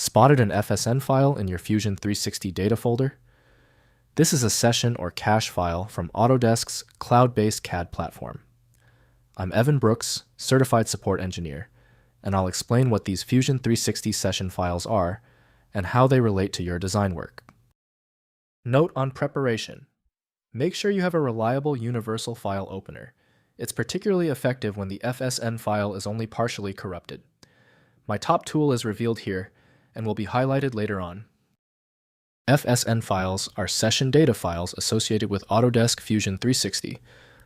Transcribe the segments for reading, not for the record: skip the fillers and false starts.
Spotted an FSN file in your Fusion 360 data folder? This is a session or cache file from Autodesk's cloud-based CAD platform. I'm Evan Brooks, Certified Support Engineer, and I'll explain what these Fusion 360 session files are and how they relate to your design work. Note on preparation. Make sure you have a reliable universal file opener. It's particularly effective when the FSN file is only partially corrupted. My top tool is revealed here and will be highlighted later on. FSN files are session data files associated with Autodesk Fusion 360,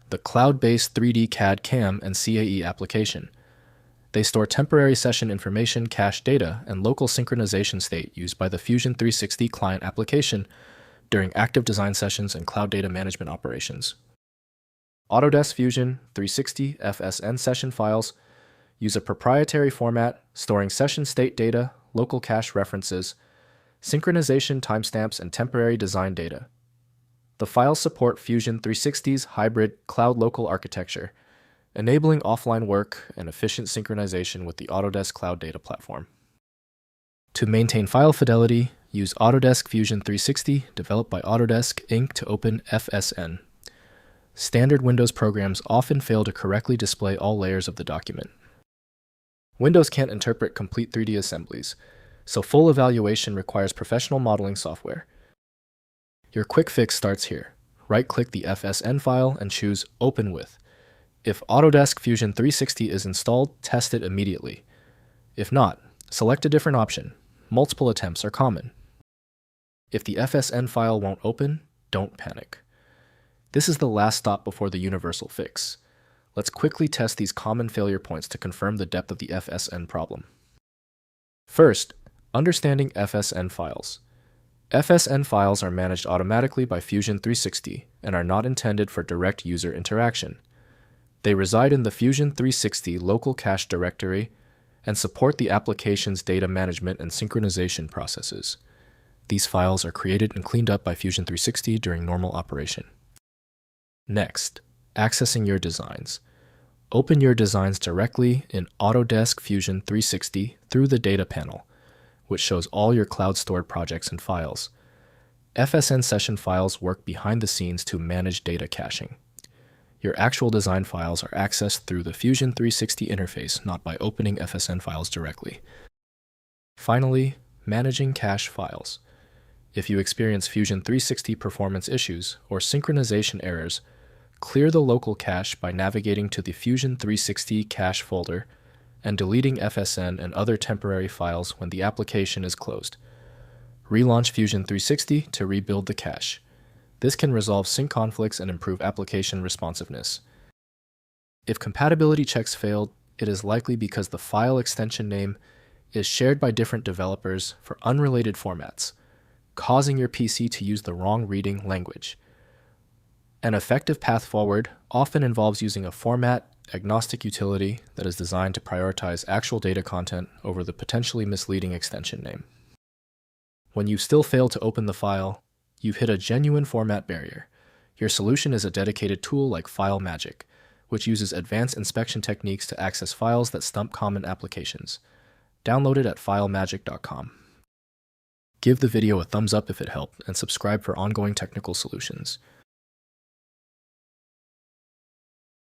the cloud-based 3D CAD CAM and CAE application. They store temporary session information, cache data, and local synchronization state used by the Fusion 360 client application during active design sessions and cloud data management operations. Autodesk Fusion 360 FSN session files use a proprietary format storing session state data, local cache references, synchronization timestamps, and temporary design data. The files support Fusion 360's hybrid cloud local architecture, enabling offline work and efficient synchronization with the Autodesk Cloud Data Platform. To maintain file fidelity, use Autodesk Fusion 360, developed by Autodesk Inc. to open FSN. Standard Windows programs often fail to correctly display all layers of the document. Windows can't interpret complete 3D assemblies, so full evaluation requires professional modeling software. Your quick fix starts here. Right-click the FSN file and choose Open With. If Autodesk Fusion 360 is installed, test it immediately. If not, select a different option. Multiple attempts are common. If the FSN file won't open, don't panic. This is the last stop before the universal fix. Let's quickly test these common failure points to confirm the depth of the FSN problem. First, understanding FSN files. FSN files are managed automatically by Fusion 360 and are not intended for direct user interaction. They reside in the Fusion 360 local cache directory and support the application's data management and synchronization processes. These files are created and cleaned up by Fusion 360 during normal operation. Next, accessing your designs. Open your designs directly in Autodesk Fusion 360 through the Data panel, which shows all your cloud-stored projects and files. FSN session files work behind the scenes to manage data caching. Your actual design files are accessed through the Fusion 360 interface, not by opening FSN files directly. Finally, managing cache files. If you experience Fusion 360 performance issues or synchronization errors, clear the local cache by navigating to the Fusion 360 cache folder and deleting FSN and other temporary files when the application is closed. Relaunch Fusion 360 to rebuild the cache. This can resolve sync conflicts and improve application responsiveness. If compatibility checks failed, it is likely because the file extension name is shared by different developers for unrelated formats, causing your PC to use the wrong reading language. An effective path forward often involves using a format-agnostic utility that is designed to prioritize actual data content over the potentially misleading extension name. When you still fail to open the file, you've hit a genuine format barrier. Your solution is a dedicated tool like File Magic, which uses advanced inspection techniques to access files that stump common applications. Download it at filemagic.com. Give the video a thumbs up if it helped, and subscribe for ongoing technical solutions.